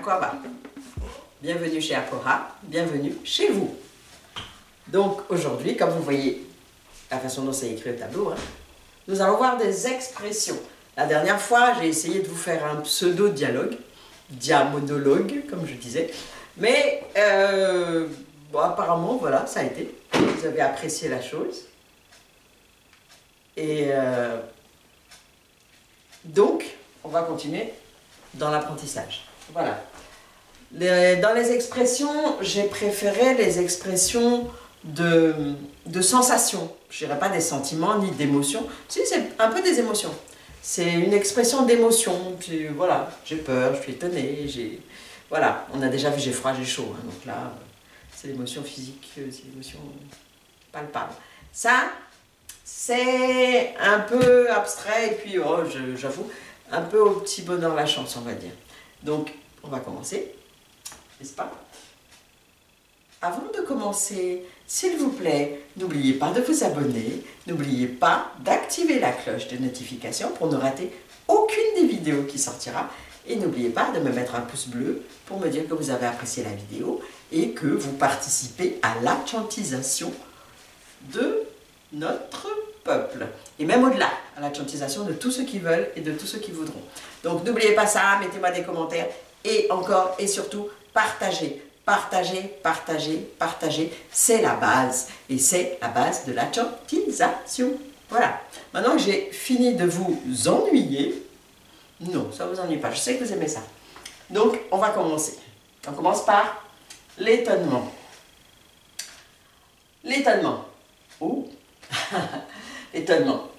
Akwaba. Bienvenue chez Apora, bienvenue chez vous. Donc aujourd'hui, comme vous voyez la façon dont c'est écrit au tableau, hein, nous allons voir des expressions. La dernière fois, j'ai essayé de vous faire un pseudo-dialogue, diamonologue, comme je disais. Mais bon, apparemment, voilà, ça a été. Vous avez apprécié la chose. Et donc, on va continuer dans l'apprentissage. Voilà. Dans les expressions, j'ai préféré les expressions de sensations. Je ne dirais pas des sentiments ni d'émotions. Si, c'est un peu des émotions. C'est une expression d'émotion. Voilà, j'ai peur, je suis étonnée, voilà, on a déjà vu j'ai froid, j'ai chaud. Hein, donc là, c'est l'émotion physique, c'est l'émotion palpable. Ça, c'est un peu abstrait et puis, oh, j'avoue, un peu au petit bonheur la chance, on va dire. Donc, on va commencer, n'est-ce pas? Avant de commencer, s'il vous plaît, n'oubliez pas de vous abonner, n'oubliez pas d'activer la cloche de notification pour ne rater aucune des vidéos qui sortira. Et n'oubliez pas de me mettre un pouce bleu pour me dire que vous avez apprécié la vidéo et que vous participez à l'atchantisation de notre peuple. Et même au-delà, à l'atchantisation de tous ceux qui veulent et de tous ceux qui voudront. Donc n'oubliez pas ça, mettez-moi des commentaires et encore et surtout, partagez. Partagez, partagez, partagez, c'est la base. Et c'est la base de l'atchantisation. Voilà. Maintenant que j'ai fini de vous ennuyer, non, ça ne vous ennuie pas, je sais que vous aimez ça. Donc, on va commencer. On commence par l'étonnement. L'étonnement. Oh, l'étonnement.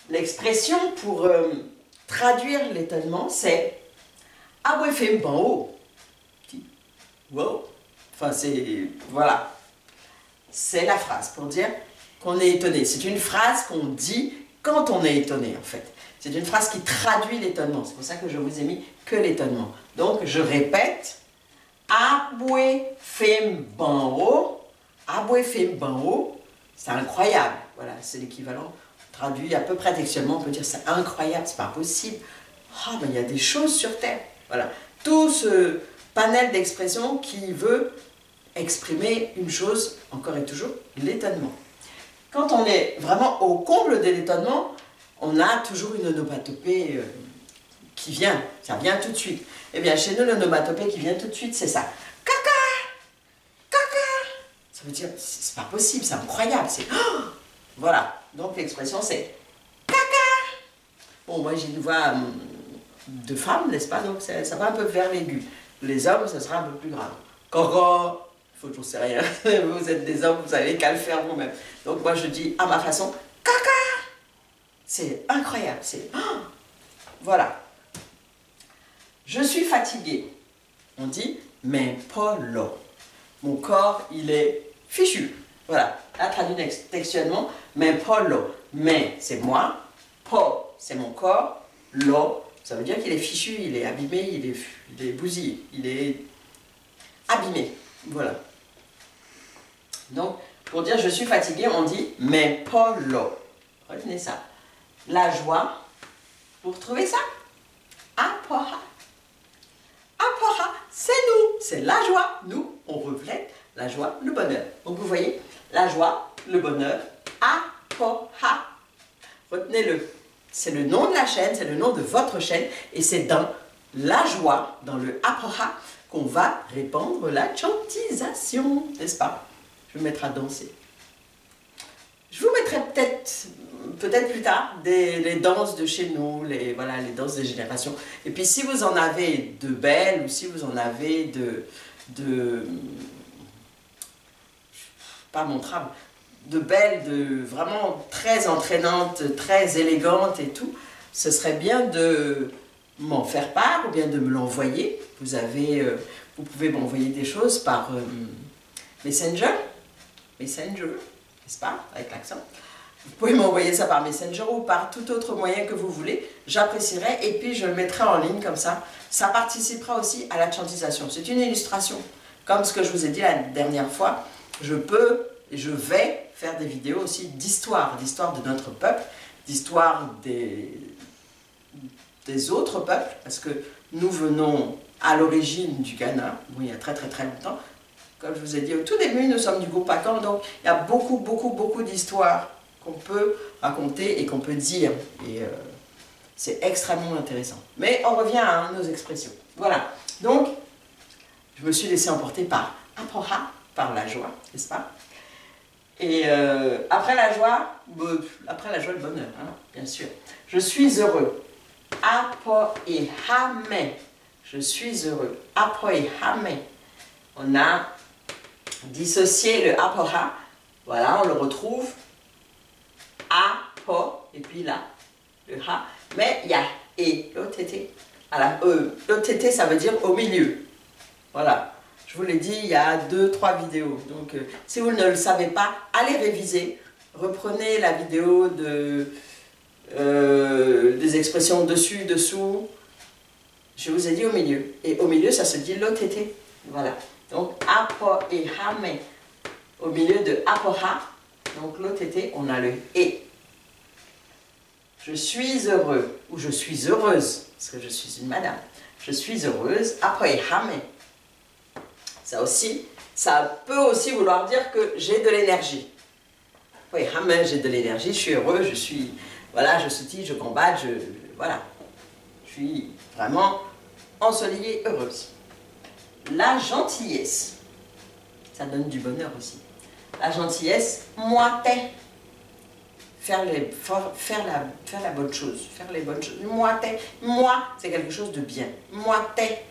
L'expression pour traduire l'étonnement, c'est « Ah ouais, fait bon, wow ». Enfin, c'est... Voilà. C'est la phrase pour dire qu'on est étonné. C'est une phrase qu'on dit quand on est étonné, en fait. C'est une phrase qui traduit l'étonnement. C'est pour ça que je vous ai mis que l'étonnement. Donc, je répète. Aboué fembano. Aboué fembano. C'est incroyable. Voilà, c'est l'équivalent. Traduit à peu près textuellement, on peut dire c'est incroyable, c'est pas possible. Ah, ben il y a des choses sur Terre. Voilà. Tout ce panel d'expressions qui veut exprimer une chose, encore et toujours, l'étonnement. Quand on est vraiment au comble de l'étonnement, on a toujours une onomatopée qui vient, ça vient tout de suite. Eh bien, chez nous, l'onomatopée qui vient tout de suite, c'est ça. Caca! Caca! Ça veut dire, c'est pas possible, c'est incroyable, c'est... Oh, voilà, donc l'expression c'est caca! Bon, moi j'ai une voix de femme, n'est-ce pas? Donc ça va un peu vers l'aigu. Les hommes, ça sera un peu plus grave. Caca! Il faut que j'en sais rien. Vous êtes des hommes, vous n'avez qu'à le faire vous-même. Donc moi je dis à ma façon, caca! C'est incroyable, c'est... Oh, voilà. Je suis fatiguée. On dit, mais pas là. Mon corps, il est fichu. Voilà. Là, traduit textuellement, mais pas là. Mais, c'est moi. Pas, c'est mon corps. Là, ça veut dire qu'il est fichu, il est abîmé, il est bousillé. Il est abîmé. Voilà. Donc, pour dire je suis fatiguée, on dit, mais pas là. Retenez ça. La joie, vous retrouvez ça? Apora. Apora, c'est nous, c'est la joie. Nous, on reflète la joie, le bonheur. Donc vous voyez, la joie, le bonheur, Apora. Retenez-le. C'est le nom de la chaîne, c'est le nom de votre chaîne, et c'est dans la joie, dans le Apora, qu'on va répandre la chantisation, n'est-ce pas? Je vais me mettre à danser. Je vous mettrai peut-être plus tard, les danses de chez nous, voilà, les danses des générations. Et puis si vous en avez de belles, ou si vous en avez pas montrables, de belles, vraiment très entraînantes, très élégantes et tout, ce serait bien de m'en faire part, ou bien de me l'envoyer. Vous pouvez m'envoyer des choses par Messenger, n'est-ce pas, avec l'accent. Vous pouvez m'envoyer ça par Messenger ou par tout autre moyen que vous voulez. J'apprécierai et puis je le mettrai en ligne comme ça. Ça participera aussi à la chantisation. C'est une illustration. Comme ce que je vous ai dit la dernière fois, je peux et je vais faire des vidéos aussi d'histoire de notre peuple, d'histoire des autres peuples, parce que Nous venons à l'origine du Ghana, bon, il y a très longtemps. Comme je vous ai dit au tout début, nous sommes du groupe Akan, donc il y a beaucoup d'histoires qu'on peut raconter et qu'on peut dire. Et c'est extrêmement intéressant. Mais on revient à nos expressions. Voilà. Donc, je me suis laissé emporter par Apoha, par la joie, n'est-ce pas? Et après la joie, le bonheur, hein, bien sûr. Je suis heureux. Apoehame. Je suis heureux. Apoehame. On a dissocié le apoha. Voilà, on le retrouve. Apo, et puis là, le ha. Mais il y a et, l'OTT. L'OTT, ça veut dire au milieu. Voilà. Je vous l'ai dit il y a 2-3 vidéos. Donc, si vous ne le savez pas, allez réviser. Reprenez la vidéo des expressions dessus, dessous. Je vous ai dit au milieu. Et au milieu, ça se dit l'OTT. Voilà. Donc, apo et hame. Au milieu de apoha, donc l'OTT, on a le et. Je suis heureux, ou je suis heureuse, parce que je suis une madame. Je suis heureuse, apo et hame. Ça aussi, ça peut aussi vouloir dire que j'ai de l'énergie. Oui, j'ai de l'énergie, je suis heureux, je suis, voilà, je sautille, je combatte, voilà. Je suis vraiment ensoleillée, heureuse. La gentillesse, ça donne du bonheur aussi. La gentillesse, moi, t'es. Faire la bonne chose, faire les bonnes choses. Moi, t'es. Moi, c'est quelque chose de bien. Moi, t'es.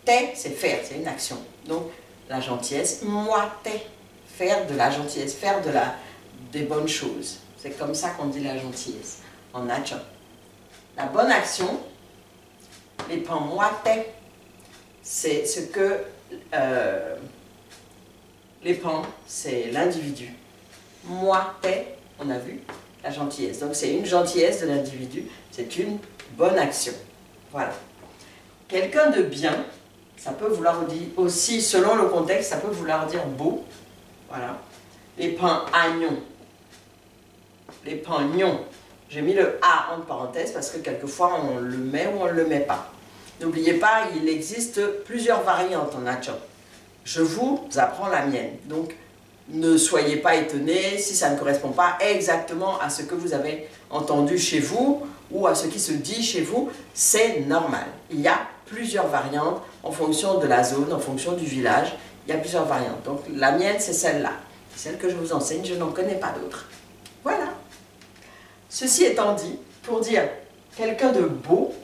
T'es, c'est faire, c'est une action. Donc, la gentillesse, moi, t'es. Faire de la gentillesse, faire des bonnes choses. C'est comme ça qu'on dit la gentillesse, en nature. La bonne action, les pans moi, t'es. C'est ce que les pans, c'est l'individu. Moi, t'es, on a vu, la gentillesse. Donc, c'est une gentillesse de l'individu, c'est une bonne action. Voilà. Quelqu'un de bien, ça peut vouloir dire aussi, selon le contexte, ça peut vouloir dire beau. Voilà. Les pans agnon. Les pans gnon. J'ai mis le A entre parenthèses parce que quelquefois on le met ou on ne le met pas. N'oubliez pas, il existe plusieurs variantes en Achon. Je vous apprends la mienne. Donc, ne soyez pas étonnés si ça ne correspond pas exactement à ce que vous avez entendu chez vous ou à ce qui se dit chez vous. C'est normal. Il y a plusieurs variantes en fonction de la zone, en fonction du village. Il y a plusieurs variantes. Donc, la mienne, c'est celle-là. C'est celle que je vous enseigne. Je n'en connais pas d'autres. Voilà. Ceci étant dit, pour dire quelqu'un de beau,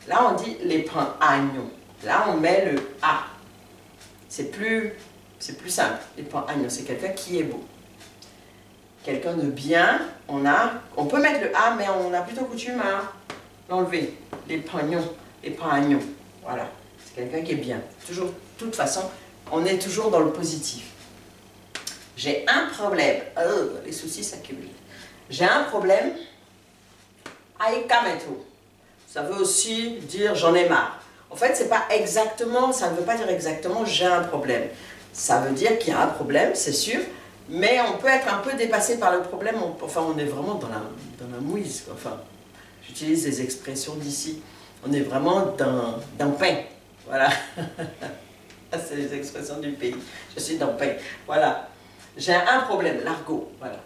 là, on dit les pins agnon. Là, on met le A. C'est plus simple. Les pins agnon, c'est quelqu'un qui est beau. Quelqu'un de bien, on peut mettre le A, mais on a plutôt coutume à l'enlever. Les pagnons, les pins agnons. Voilà. C'est quelqu'un qui est bien. Toujours, de toute façon, on est toujours dans le positif. J'ai un problème. Oh, les soucis s'accumulent. J'ai un problème. Aikameto. Ça veut aussi dire j'en ai marre. En fait, c'est pas exactement, ça ne veut pas dire exactement j'ai un problème. Ça veut dire qu'il y a un problème, c'est sûr, mais on peut être un peu dépassé par le problème. Enfin, on est vraiment dans la mouise. Enfin, j'utilise les expressions d'ici. On est vraiment dans pain. Voilà. C'est les expressions du pays. Je suis dans pain. Voilà. J'ai un problème, l'argot. Voilà.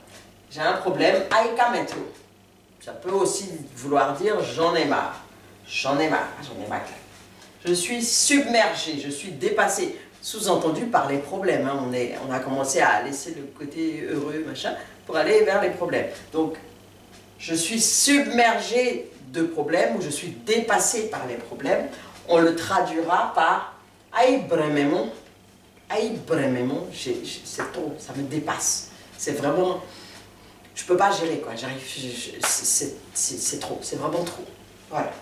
J'ai un problème, aikameto. Ça peut aussi vouloir dire j'en ai marre. J'en ai marre, j'en ai marre. Je suis submergé, je suis dépassé. Sous-entendu par les problèmes. Hein. On a commencé à laisser le côté heureux, machin, pour aller vers les problèmes. Donc, je suis submergé de problèmes ou je suis dépassé par les problèmes. On le traduira par aïbrememon. Aïbrememon, c'est trop, ça me dépasse. C'est vraiment... Je ne peux pas gérer, quoi. J'arrive, c'est trop, c'est vraiment trop. Voilà.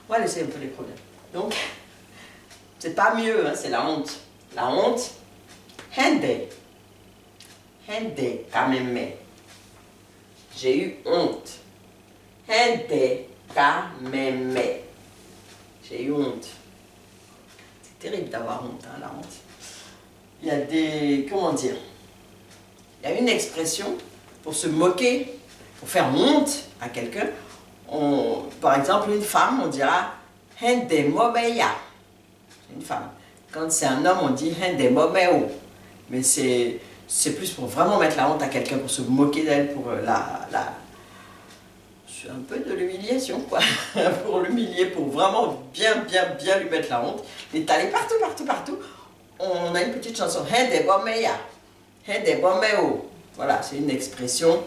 On va laisser un peu les problèmes. Donc, c'est pas mieux, hein, c'est la honte. La honte, hende. Hende, kameme. J'ai eu honte. Hende, kameme. J'ai eu honte. C'est terrible d'avoir honte, hein, la honte. Il y a des... Comment dire? Il y a une expression pour se moquer, pour faire honte à quelqu'un. Par exemple, une femme, on dira Hende momeya. C'est une femme. Quand c'est un homme, on dit Hende momeo. Mais c'est plus pour vraiment mettre la honte à quelqu'un, pour se moquer d'elle, pour c'est un peu de l'humiliation, quoi. Pour l'humilier, pour vraiment bien lui mettre la honte. L'étaler partout. On a une petite chanson. Hende momeya. Hende momeo. Voilà, c'est une expression.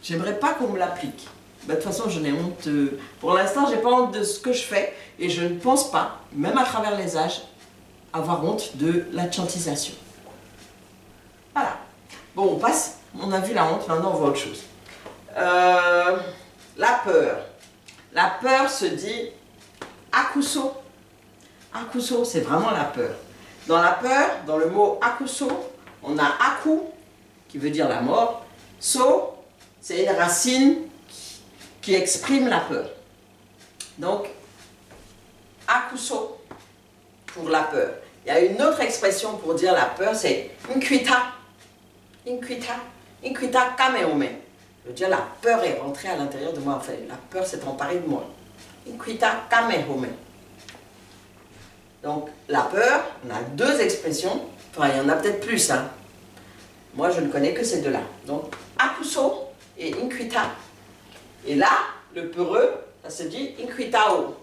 J'aimerais pas qu'on me l'applique. De toute façon, j'en ai honte. Pour l'instant, j'ai pas honte de ce que je fais. Et je ne pense pas, même à travers les âges, avoir honte de la chantisation. Voilà. Bon, on passe. On a vu la honte, maintenant on voit autre chose. La peur. La peur se dit akuso. Akuso, c'est vraiment la peur. Dans la peur, dans le mot akuso, on a aku, qui veut dire la mort. So, c'est une racine qui exprime la peur. Donc, akuso, pour la peur. Il y a une autre expression pour dire la peur, c'est inkwita. Inkwita kameome. Je veux dire, la peur est rentrée à l'intérieur de moi. En fait, la peur s'est emparée de moi. Inkwita kameome. Donc, la peur, on a deux expressions. Enfin, il y en a peut-être plus, hein. Moi, je ne connais que ces deux-là. Donc, akuso et inkwita. Et là, le peureux, ça se dit inkwitao.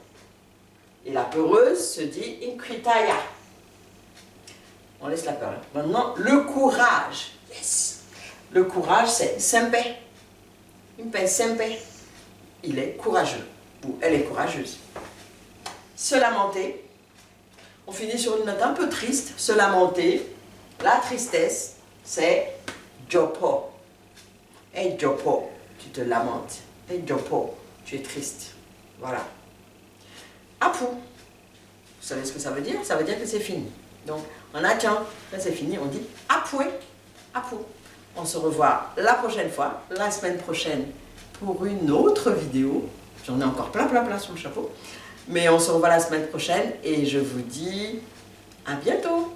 Et la peureuse se dit inkwitaya. On laisse la peur. Maintenant, le courage. Yes. Le courage, c'est sempe. Impe sempe. Il est courageux. Ou elle est courageuse. Se lamenter. On finit sur une note un peu triste. Se lamenter. La tristesse, c'est jopo. Hey jopo, tu te lamentes. Hey jopo, tu es triste. Voilà. Apu. Vous savez ce que ça veut dire? Ça veut dire que c'est fini. Donc, on attend, là c'est fini, on dit apoué, apou. On se revoit la prochaine fois, la semaine prochaine, pour une autre vidéo. J'en ai encore plein sur le chapeau. Mais on se revoit la semaine prochaine et je vous dis à bientôt.